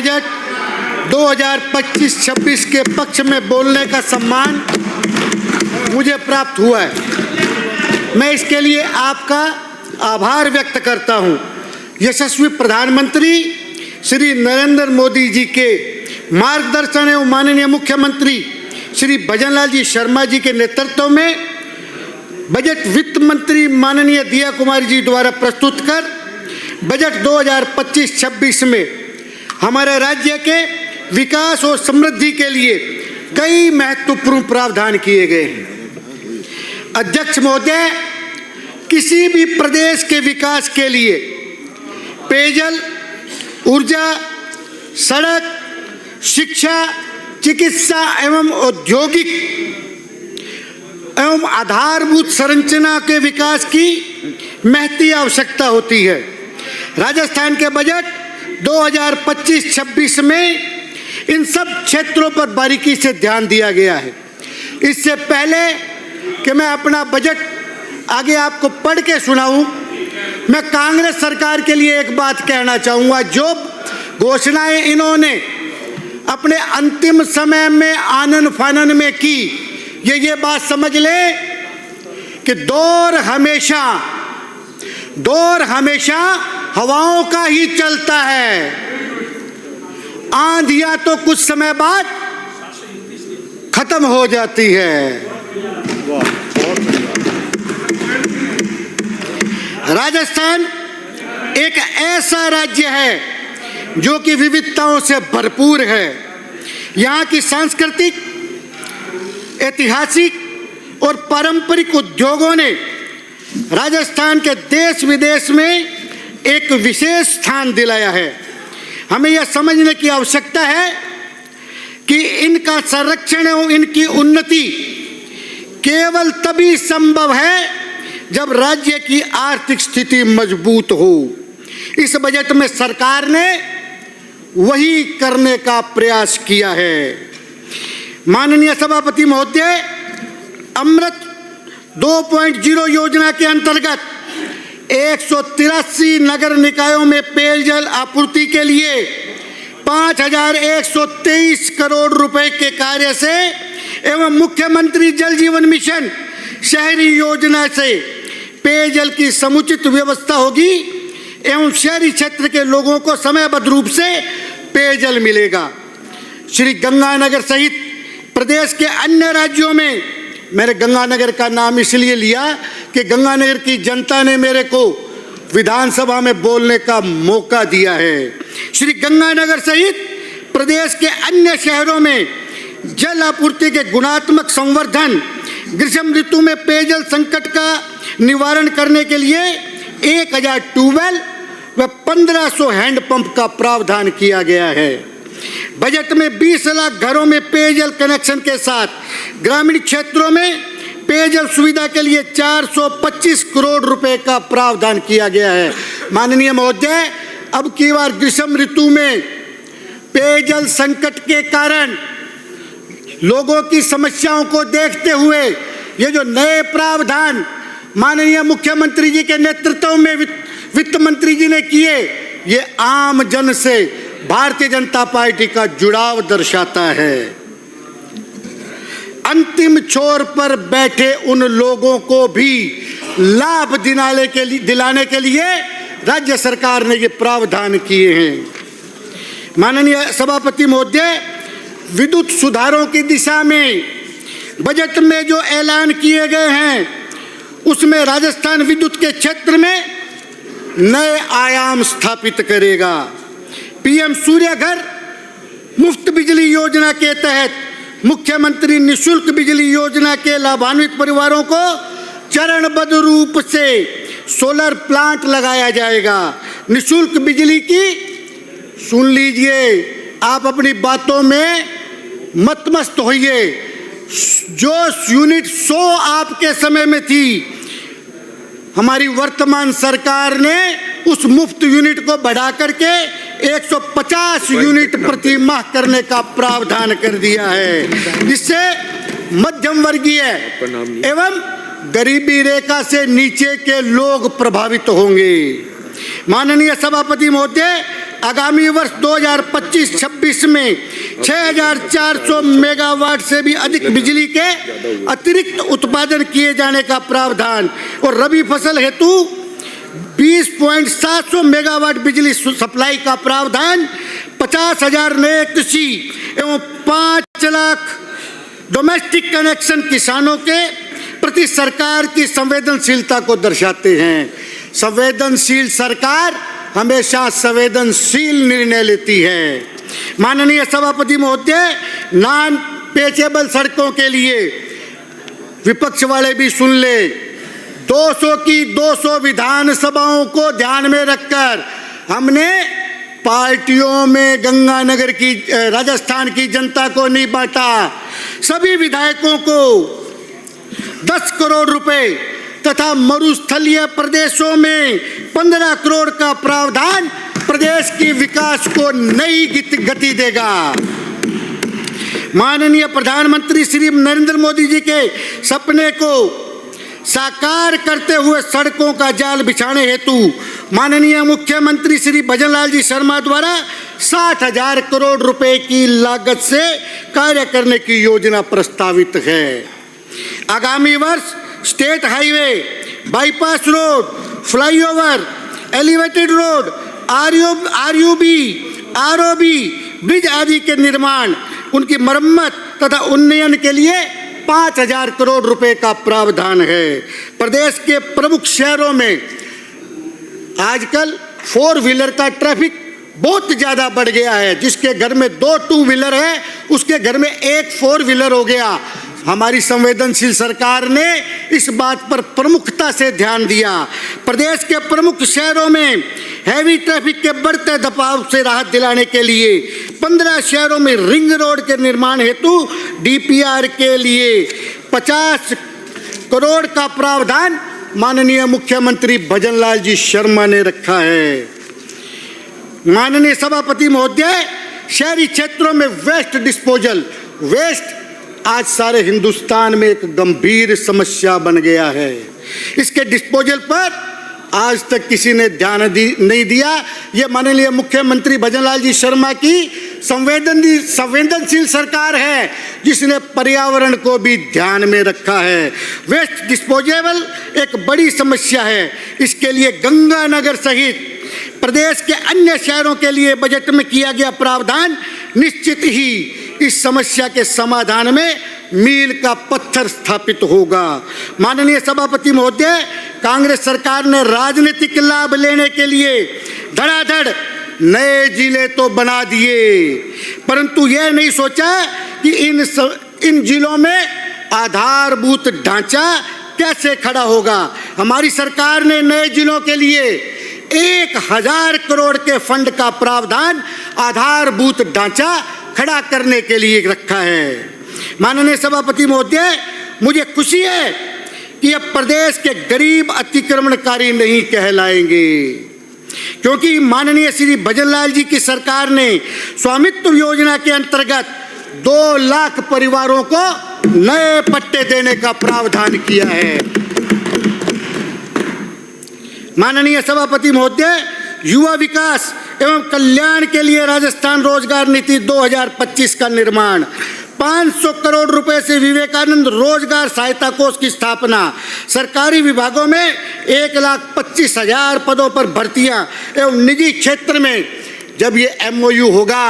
Budget 2025-26 के पक्ष में बोलने का सम्मान मुझे प्राप्त हुआ है। मैं इसके लिए आपका आभार व्यक्त करता हूं। यशस्वी प्रधानमंत्री श्री नरेंद्र मोदी जी के मार्गदर्शन एवं माननीय मुख्यमंत्री श्री भजनलाल जी शर्मा जी के नेतृत्व में बजट वित्त मंत्री माननीय दिया कुमारी जी द्वारा प्रस्तुत कर बजट 2025-26 में हमारे राज्य के विकास और समृद्धि के लिए कई महत्वपूर्ण प्रावधान किए गए हैं। अध्यक्ष महोदय, किसी भी प्रदेश के विकास के लिए पेयजल, ऊर्जा, सड़क, शिक्षा, चिकित्सा एवं औद्योगिक एवं आधारभूत संरचना के विकास की महती आवश्यकता होती है। राजस्थान के बजट 2025-26 में इन सब क्षेत्रों पर बारीकी से ध्यान दिया गया है। इससे पहले कि मैं अपना बजट आगे आपको पढ़ के सुनाऊं, मैं कांग्रेस सरकार के लिए एक बात कहना चाहूँगा। जो घोषणाएं इन्होंने अपने अंतिम समय में आनन फानन में की, ये बात समझ ले कि दौर हमेशा हवाओं का ही चलता है। आंधियां तो कुछ समय बाद खत्म हो जाती है। राजस्थान एक ऐसा राज्य है जो कि विविधताओं से भरपूर है। यहाँ की सांस्कृतिक, ऐतिहासिक और पारंपरिक उद्योगों ने राजस्थान के देश विदेश में एक विशेष स्थान दिलाया है। हमें यह समझने की आवश्यकता है कि इनका संरक्षण और इनकी उन्नति केवल तभी संभव है जब राज्य की आर्थिक स्थिति मजबूत हो। इस बजट में सरकार ने वही करने का प्रयास किया है। माननीय सभापति महोदय, अमृत 2.0 योजना के अंतर्गत 183 नगर निकायों में पेयजल आपूर्ति के लिए 5,123 करोड़ रुपए के कार्य से एवं मुख्यमंत्री जल जीवन मिशन शहरी योजना से पेयजल की समुचित व्यवस्था होगी एवं शहरी क्षेत्र के लोगों को समयबद्ध रूप से पेयजल मिलेगा। श्री गंगानगर सहित प्रदेश के अन्य राज्यों में, मैंने गंगानगर का नाम इसलिए लिया कि गंगानगर की जनता ने मेरे को विधानसभा में बोलने का मौका दिया है। श्री गंगानगर सहित प्रदेश के अन्य शहरों में जल आपूर्ति के गुणात्मक संवर्धन, ग्रीष्म ऋतु में पेयजल संकट का निवारण करने के लिए 1000 ट्यूबवेल व 1500 हैंडपंप का प्रावधान किया गया है। बजट में 20 लाख घरों में पेयजल कनेक्शन के साथ ग्रामीण क्षेत्रों में पेयजल सुविधा के लिए 425 करोड़ रुपए का प्रावधान किया गया है। माननीय महोदय, अब की बार ग्रीष्म ऋतु में पेयजल संकट के कारण लोगों की समस्याओं को देखते हुए ये जो नए प्रावधान माननीय मुख्यमंत्री जी के नेतृत्व में वित्त मंत्री जी ने किए, ये आम जन से भारतीय जनता पार्टी का जुड़ाव दर्शाता है। अंतिम छोर पर बैठे उन लोगों को भी लाभ दिलाने के लिए राज्य सरकार ने ये प्रावधान किए हैं। माननीय सभापति महोदय, विद्युत सुधारों की दिशा में बजट में जो ऐलान किए गए हैं उसमें राजस्थान विद्युत के क्षेत्र में नए आयाम स्थापित करेगा। पीएम सूर्य घर मुफ्त बिजली योजना के तहत मुख्यमंत्री निःशुल्क बिजली योजना के लाभान्वित परिवारों को चरणबद्ध रूप से सोलर प्लांट लगाया जाएगा। निःशुल्क बिजली की, सुन लीजिए, आप अपनी बातों में मत मस्त होइए। जो यूनिट 100 आपके समय में थी, हमारी वर्तमान सरकार ने उस मुफ्त यूनिट को बढ़ा करके 150 यूनिट प्रति माह करने का प्रावधान कर दिया है, जिससे मध्यम वर्गीय एवं गरीबी रेखा से नीचे के लोग प्रभावित होंगे। माननीय सभापति महोदय, आगामी वर्ष 2025-26 में 6,400 मेगावाट से भी अधिक बिजली के अतिरिक्त उत्पादन किए जाने का प्रावधान और रबी फसल हेतु 20.700 मेगावाट बिजली सप्लाई का प्रावधान, 50,000 नए कृषि एवं 5 लाख डोमेस्टिक कनेक्शन किसानों के प्रति सरकार की संवेदनशीलता को दर्शाते हैं। संवेदनशील सरकार हमेशा संवेदनशील निर्णय लेती है। माननीय सभापति महोदय, नॉन पेचेबल सड़कों के लिए विपक्ष वाले भी सुन ले, 200 की 200 विधानसभाओं को ध्यान में रखकर हमने पार्टियों में गंगानगर की राजस्थान की जनता को नहीं बांटा। सभी विधायकों को 10 करोड़ रुपए तथा मरुस्थलीय प्रदेशों में 15 करोड़ का प्रावधान प्रदेश की विकास को नई गति देगा। माननीय प्रधानमंत्री श्री नरेंद्र मोदी जी के सपने को साकार करते हुए सड़कों का जाल बिछाने हेतु माननीय मुख्यमंत्री श्री भजनलाल जी शर्मा द्वारा 60,000 करोड़ रुपए की लागत से कार्य करने की योजना प्रस्तावित है। आगामी वर्ष state highway, bypass road, flyover, elevated road, RUB, ROB, bridge आदि के निर्माण, उनकी मरम्मत तथा उन्नयन के लिए 5,000 करोड़ रुपए का प्रावधान है। प्रदेश के प्रमुख शहरों में आजकल 4 व्हीलर का ट्रैफिक बहुत ज्यादा बढ़ गया है। जिसके घर में 2 2 व्हीलर है, उसके घर में 1 4 व्हीलर हो गया। हमारी संवेदनशील सरकार ने इस बात पर प्रमुखता से ध्यान दिया। प्रदेश के प्रमुख शहरों में हैवी ट्रैफिक के बढ़ते दबाव से राहत दिलाने के लिए 15 शहरों में रिंग रोड के निर्माण हेतु डीपीआर के लिए 50 करोड़ का प्रावधान माननीय मुख्यमंत्री भजनलाल जी शर्मा ने रखा है। माननीय सभापति महोदय, शहरी क्षेत्रों में वेस्ट डिस्पोजल, वेस्ट आज सारे हिंदुस्तान में एक गंभीर समस्या बन गया है। इसके डिस्पोजल पर आज तक किसी ने ध्यान नहीं दिया। ये माननीय मुख्यमंत्री भजनलाल जी शर्मा की संवेदनशील सरकार है, जिसने पर्यावरण को भी ध्यान में रखा है। वेस्ट डिस्पोजेबल एक बड़ी समस्या है। इसके लिए गंगानगर सहित प्रदेश के अन्य शहरों के लिए बजट में किया गया प्रावधान निश्चित ही इस समस्या के समाधान में मील का पत्थर स्थापित होगा। माननीय सभापति महोदय, कांग्रेस सरकार ने राजनीतिक लाभ लेने के लिए धड़ाधड़ नए जिले तो बना दिए, परंतु यह नहीं सोचा कि इन जिलों में आधारभूत ढांचा कैसे खड़ा होगा। हमारी सरकार ने नए जिलों के लिए 1,000 करोड़ के फंड का प्रावधान आधारभूत ढांचा खड़ा करने के लिए रखा है। माननीय सभापति महोदय, मुझे खुशी है कि अब प्रदेश के गरीब अतिक्रमणकारी नहीं कहलाएंगे, क्योंकि माननीय श्री भजनलाल जी की सरकार ने स्वामित्व योजना के अंतर्गत 2 लाख परिवारों को नए पट्टे देने का प्रावधान किया है। माननीय सभापति महोदय, युवा विकास एवं कल्याण के लिए राजस्थान रोजगार नीति 2025 का निर्माण, 500 करोड़ रुपए से विवेकानंद रोजगार सहायता कोष की स्थापना, सरकारी विभागों में 1,25,000 पदों पर भर्तियां एवं निजी क्षेत्र में जब ये MOU होगा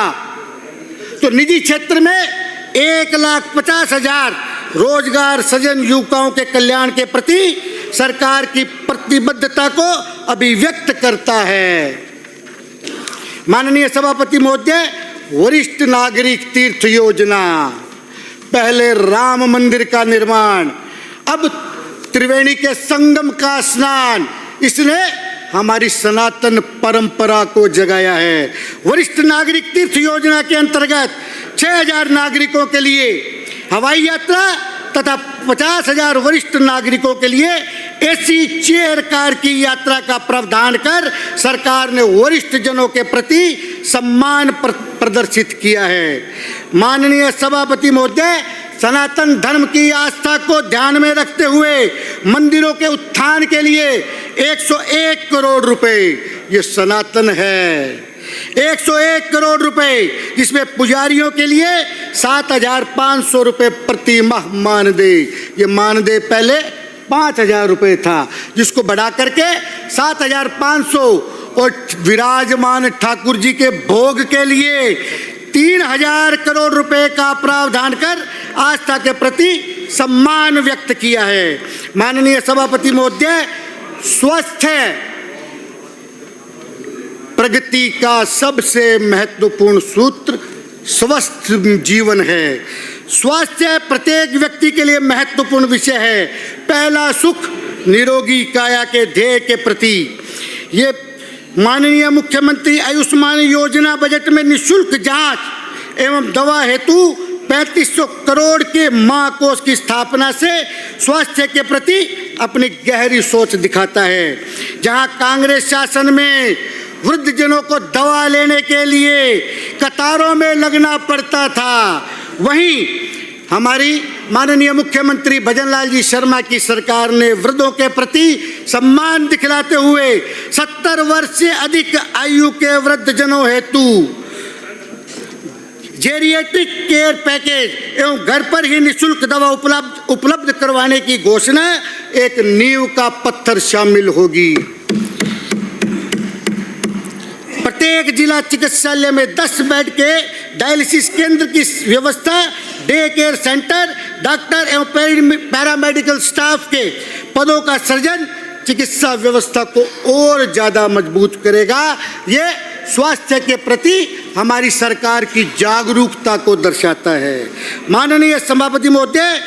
तो निजी क्षेत्र में 1,50,000 रोजगार सृजन युवकों के कल्याण के प्रति सरकार की प्रतिबद्धता को अभिव्यक्त करता है। माननीय सभापति महोदय, वरिष्ठ नागरिक तीर्थ योजना, पहले राम मंदिर का निर्माण, अब त्रिवेणी के संगम का स्नान, इसने हमारी सनातन परंपरा को जगाया है। वरिष्ठ नागरिक तीर्थ योजना के अंतर्गत 6,000 नागरिकों के लिए हवाई यात्रा तथा 50,000 वरिष्ठ नागरिकों के लिए एसी चेयर कार की यात्रा का प्रावधान कर सरकार ने वरिष्ठ जनों के प्रति सम्मान प्रदर्शित किया है। माननीय सभापति महोदय, सनातन धर्म की आस्था को ध्यान में रखते हुए मंदिरों के उत्थान के लिए 101 करोड़ रुपए, ये सनातन है, 101 करोड़ रुपए, जिसमें पुजारियों के लिए 7,500 रुपए प्रति माह मानदेय। ये मानदेय पहले 5,000 रुपए था, जिसको बढ़ा करके 7,500, और विराजमान ठाकुर जी के भोग के लिए 3,000 करोड़ रुपए का प्रावधान कर आस्था के प्रति सम्मान व्यक्त किया है। माननीय सभापति महोदय, स्वास्थ्य प्रगति का सबसे महत्वपूर्ण सूत्र स्वस्थ जीवन है। स्वास्थ्य प्रत्येक व्यक्ति के लिए महत्वपूर्ण विषय है। पहला सुख निरोगी काया के ध्येय के प्रति ये माननीय मुख्यमंत्री आयुष्मान योजना बजट में निःशुल्क जांच एवं दवा हेतु 3500 करोड़ के महाकोष की स्थापना से स्वास्थ्य के प्रति अपनी गहरी सोच दिखाता है। जहां कांग्रेस शासन में वृद्धजनों को दवा लेने के लिए कतारों में लगना पड़ता था, वहीं हमारी माननीय मुख्यमंत्री भजनलाल जी शर्मा की सरकार ने वृद्धों के प्रति सम्मान दिखलाते हुए 70 वर्ष से अधिक आयु के वृद्धजनों हेतु जेरिएट्रिक केयर पैकेज एवं घर पर ही निःशुल्क दवा उपलब्ध करवाने की घोषणा एक नींव का पत्थर शामिल होगी। प्रत्येक जिला चिकित्सालय में 10 बेड के डायलिसिस केंद्र की व्यवस्था, डे केयर सेंटर, डॉक्टर एवं पैरामेडिकल स्टाफ के पदों का सृजन चिकित्सा व्यवस्था को और ज्यादा मजबूत करेगा। ये स्वास्थ्य के प्रति हमारी सरकार की जागरूकता को दर्शाता है। माननीय सभापति महोदय,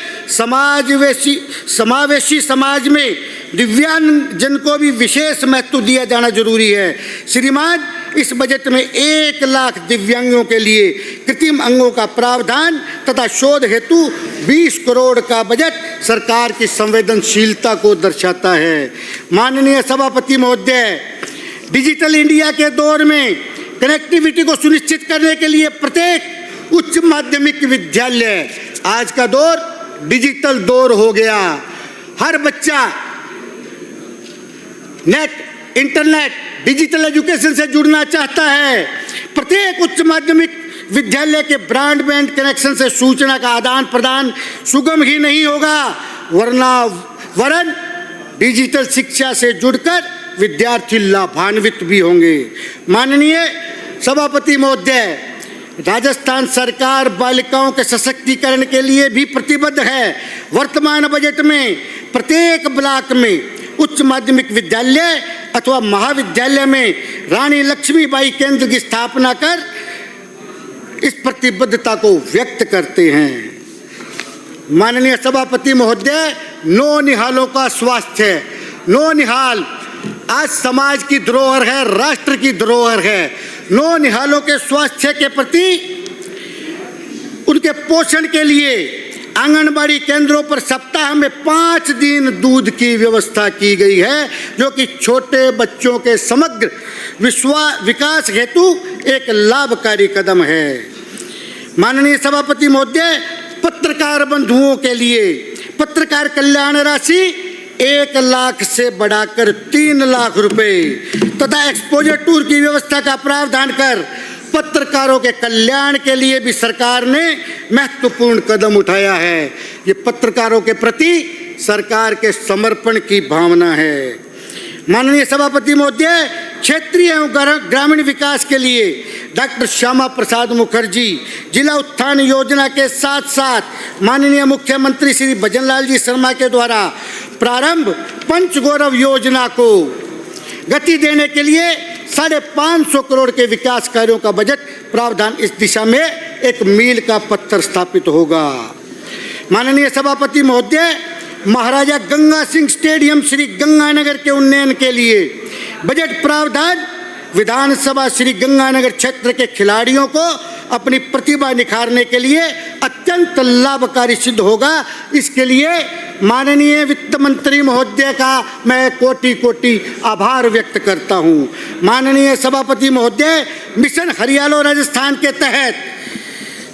समावेशी समाज में दिव्यांगजन को भी विशेष महत्व दिया जाना जरूरी है। श्रीमान, इस बजट में 1 लाख दिव्यांगों के लिए कृत्रिम अंगों का प्रावधान तथा शोध हेतु 20 करोड़ का बजट सरकार की संवेदनशीलता को दर्शाता है। माननीय सभापति महोदय, डिजिटल इंडिया के दौर में कनेक्टिविटी को सुनिश्चित करने के लिए प्रत्येक उच्च माध्यमिक विद्यालय, आज का दौर डिजिटल दौर हो गया, हर बच्चा नेट, इंटरनेट, डिजिटल एजुकेशन से जुड़ना चाहता है। प्रत्येक उच्च माध्यमिक विद्यालय के ब्रॉडबैंड कनेक्शन से सूचना का आदान प्रदान सुगम ही नहीं होगा, वरन डिजिटल शिक्षा से जुड़कर विद्यार्थी लाभान्वित भी होंगे। माननीय सभापति महोदय, राजस्थान सरकार बालिकाओं के सशक्तिकरण के लिए भी प्रतिबद्ध है। वर्तमान बजट में प्रत्येक ब्लॉक में उच्च माध्यमिक विद्यालय अथवा महाविद्यालय में रानी लक्ष्मीबाई केंद्र की स्थापना कर इस प्रतिबद्धता को व्यक्त करते हैं। माननीय सभापति महोदय, नौनिहालों का स्वास्थ्य, नौनिहाल आज समाज की धरोहर है, राष्ट्र की धरोहर है। नौनिहालों के स्वास्थ्य के प्रति उनके पोषण के लिए आंगनबाड़ी केंद्रों पर सप्ताह में 5 दिन दूध की व्यवस्था की गई है, जो कि छोटे बच्चों के समग्र विकास हेतु एक लाभकारी कदम है। माननीय सभापति महोदय, पत्रकार बंधुओं के लिए पत्रकार कल्याण राशि 1 लाख से बढ़ाकर 3 लाख रुपए तथा एक्सपोजर टूर की व्यवस्था का प्रावधान कर पत्रकारों के कल्याण के लिए भी सरकार ने महत्वपूर्ण कदम उठाया है। ये पत्रकारों के प्रति सरकार के समर्पण की भावना है। माननीय सभापति महोदय, क्षेत्रीय एवं ग्रामीण विकास के लिए डॉक्टर श्यामा प्रसाद मुखर्जी जिला उत्थान योजना के साथ साथ माननीय मुख्यमंत्री श्री भजनलाल जी शर्मा के द्वारा प्रारंभ पंचगौरव योजना को गति देने के लिए 550 करोड़ के विकास कार्यों का बजट प्रावधान इस दिशा में एक मील का पत्थर स्थापित होगा। माननीय सभापति महोदय, महाराजा गंगा सिंह स्टेडियम श्री गंगानगर के उन्नयन के लिए बजट प्रावधान विधानसभा श्री गंगानगर क्षेत्र के खिलाड़ियों को अपनी प्रतिभा निखारने के लिए अत्यंत लाभकारी सिद्ध होगा। इसके लिए माननीय वित्त मंत्री महोदय का मैं कोटि कोटि आभार व्यक्त करता हूं। माननीय सभापति महोदय, मिशन हरियालो राजस्थान के तहत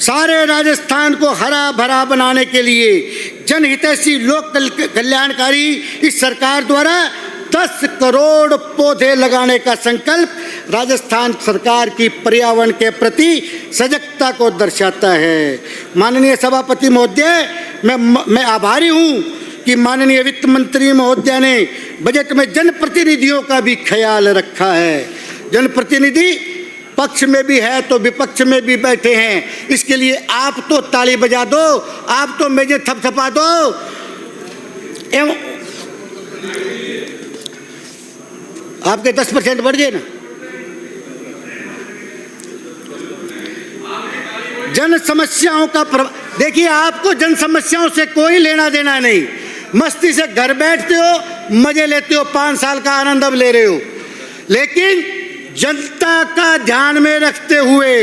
सारे राजस्थान को हरा भरा बनाने के लिए जनहितैषी लोक कल्याणकारी इस सरकार द्वारा 10 करोड़ पौधे लगाने का संकल्प राजस्थान सरकार की पर्यावरण के प्रति सजगता को दर्शाता है। माननीय सभापति महोदय, मैं आभारी हूं कि माननीय वित्त मंत्री महोदय ने बजट में जनप्रतिनिधियों का भी ख्याल रखा है। जनप्रतिनिधि पक्ष में भी है तो विपक्ष में भी बैठे हैं, इसके लिए आप तो ताली बजा दो, आप तो मेजे थपथपा दो। एवं आपके 10% बढ़ गए ना। जन समस्याओं का देखिए, आपको जन समस्याओं से कोई लेना देना नहीं। मस्ती से घर बैठते हो, मजे लेते हो, 5 साल का आनंद अब ले रहे हो, लेकिन जनता का ध्यान में रखते हुए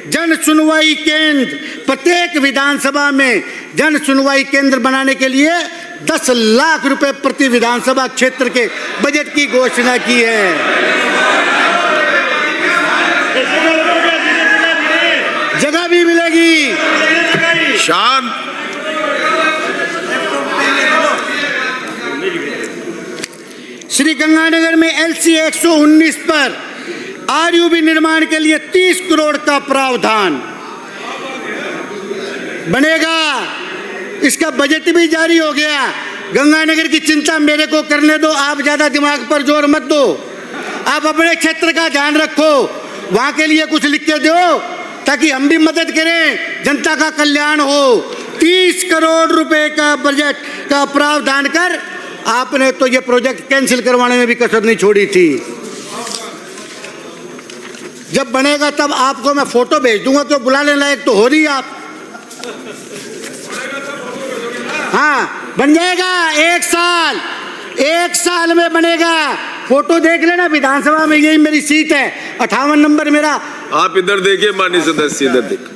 जन सुनवाई केंद्र प्रत्येक विधानसभा में जन सुनवाई केंद्र बनाने के लिए 10 लाख रुपए प्रति विधानसभा क्षेत्र के बजट की घोषणा की है। जगह भी मिलेगी। शांत। श्री गंगानगर में LC 119 पर RUB निर्माण के लिए 30 करोड़ का प्रावधान बनेगा। इसका बजट भी जारी हो गया। गंगानगर की चिंता मेरे को करने दो, आप ज्यादा दिमाग पर जोर मत दो। आप अपने क्षेत्र का ध्यान रखो, वहां के लिए कुछ लिख के दो ताकि हम भी मदद करें, जनता का कल्याण हो। 30 करोड़ रुपए का बजट का प्रावधान कर आपने तो ये प्रोजेक्ट कैंसिल करवाने में भी कसर नहीं छोड़ी थी। जब बनेगा तब आपको मैं फोटो भेज दूंगा, तो बुलाने लायक तो हो रही आप। हाँ, बन जाएगा। 1 साल में बनेगा। फोटो देख लेना, विधानसभा में यही मेरी सीट है, 58 नंबर मेरा। आप इधर देखिए, माननीय सदस्य इधर देखिए।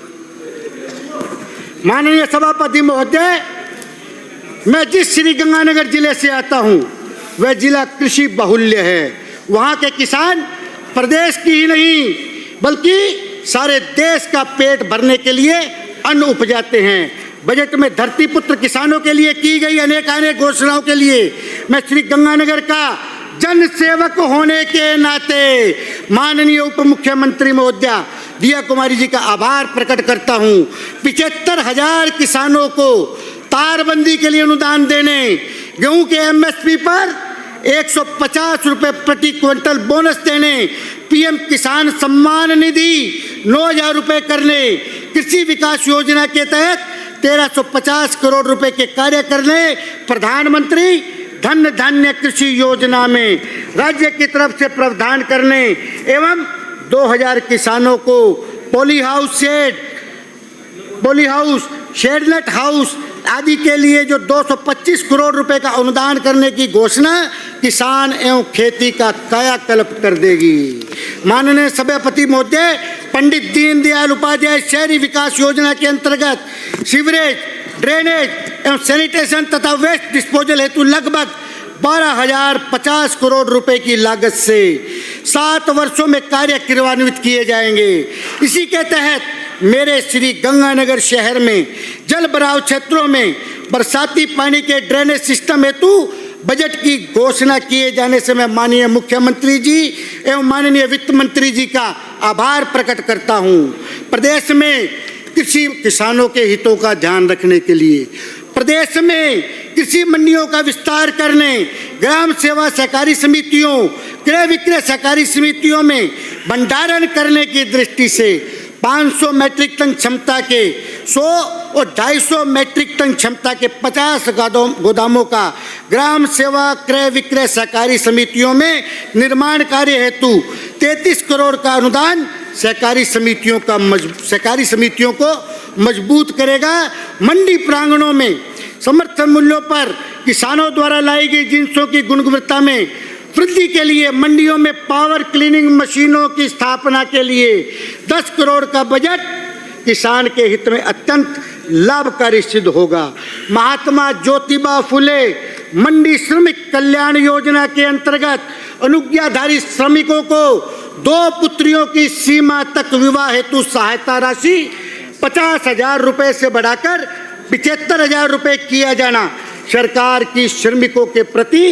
माननीय सभापति महोदय, मैं जिस श्री गंगानगर जिले से आता हूं वह जिला कृषि बाहुल्य है। वहां के किसान प्रदेश की ही नहीं बल्कि सारे देश का पेट भरने के लिए अन्न उपजाते हैं। बजट में धरती पुत्र किसानों के लिए की गई अनेक घोषणाओं के लिए मैं श्री गंगानगर का जन सेवक होने के नाते माननीय उप मुख्यमंत्री महोदया दिया कुमारी जी का आभार प्रकट करता हूं। 75,000 किसानों को तारबंदी के लिए अनुदान देने, गेहूं के MSP पर 150 रुपए प्रति क्विंटल बोनस देने, PM किसान सम्मान निधि 9,000 रुपए करने, कृषि विकास योजना के तहत 1350 करोड़ रुपए के कार्य करने, प्रधानमंत्री धन धान्य कृषि योजना में राज्य की तरफ से प्रावधान करने एवं 2000 किसानों को पॉली हाउस, शेडनेट हाउस आदि के लिए जो 225 करोड़ रुपए का अनुदान करने की घोषणा किसान एवं खेती का कायाकल्प कर देगी। माननीय सभापति महोदय, पंडित दीनदयाल उपाध्याय शहरी विकास योजना के अंतर्गत सीवरेज, ड्रेनेज एवं सैनिटेशन तथा वेस्ट डिस्पोजल हेतु लगभग 12,050 करोड़ रुपए की लागत से 7 वर्षों में कार्य क्रियान्वित किए जाएंगे। इसी के तहत मेरे श्री गंगानगर शहर में जल भराव क्षेत्रों में बरसाती पानी के ड्रेनेज सिस्टम हेतु बजट की घोषणा किए जाने से मैं माननीय मुख्यमंत्री जी एवं माननीय वित्त मंत्री जी का आभार प्रकट करता हूं। प्रदेश में कृषि किसानों के हितों का ध्यान रखने के लिए प्रदेश में कृषि मंडियों का विस्तार करने, ग्राम सेवा सहकारी समितियों, क्रय विक्रय सहकारी समितियों में भंडारण करने की दृष्टि से 500 मैट्रिक टन क्षमता के 100 और 250 मैट्रिक टन क्षमता के 50 गोदामों का ग्राम सेवा क्रय विक्रय सहकारी समितियों में निर्माण कार्य हेतु 33 करोड़ का अनुदान सहकारी समितियों को मजबूत करेगा। मंडी प्रांगणों में समर्थन मूल्यों पर किसानों द्वारा लाई गई जिंसों की गुणवत्ता में वृद्धि के लिए मंडियों में पावर क्लीनिंग मशीनों की स्थापना के लिए 10 करोड़ का बजट किसान के हित में अत्यंत लाभकारी सिद्ध होगा। महात्मा ज्योतिबा फुले मंडी श्रमिक कल्याण योजना के अंतर्गत अनुज्ञाधारी श्रमिकों को 2 पुत्रियों की सीमा तक विवाह हेतु सहायता राशि 50,000 रुपए से बढ़ाकर 75,000 रुपए किया जाना सरकार की श्रमिकों के प्रति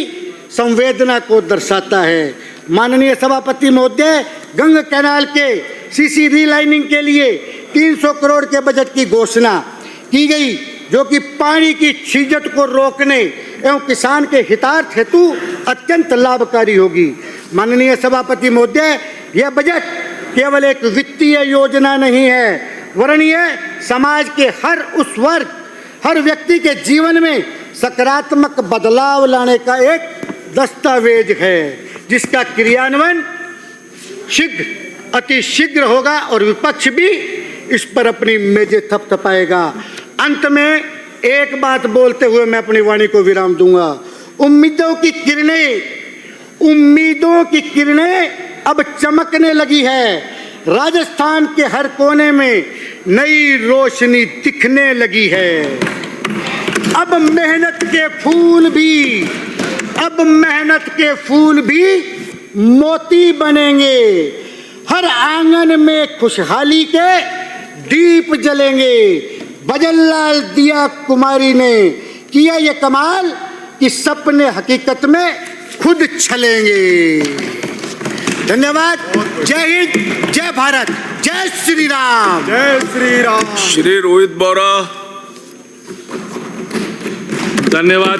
संवेदना को दर्शाता है। माननीय सभापति महोदय, गंगा कैनाल के सीसी रीलाइनिंग के लिए 300 करोड़ के बजट की घोषणा की गई, जो कि पानी की छिजट को रोकने एवं किसान के हितार्थ हेतु अत्यंत लाभकारी होगी। माननीय सभापति महोदय, यह बजट केवल एक वित्तीय योजना नहीं है, वरन यह समाज के हर उस वर्ग, हर व्यक्ति के जीवन में सकारात्मक बदलाव लाने का एक दस्तावेज है, जिसका क्रियान्वयन अति शीघ्र होगा और विपक्ष भी इस पर अपनी मेजें थपथपाएगा। अंत में एक बात बोलते हुए मैं अपनी वाणी को विराम दूंगा। उम्मीदों की किरणें अब चमकने लगी है। राजस्थान के हर कोने में नई रोशनी दिखने लगी है। अब मेहनत के फूल भी मोती बनेंगे। हर आंगन में खुशहाली के दीप जलेंगे। भजनलाल दिया कुमारी ने किया ये कमाल कि सपने हकीकत में खुद छलेंगे। धन्यवाद। जय हिंद, जय भारत, जय श्री राम। जय श्री राम। श्री रोहित बोरा। धन्यवाद।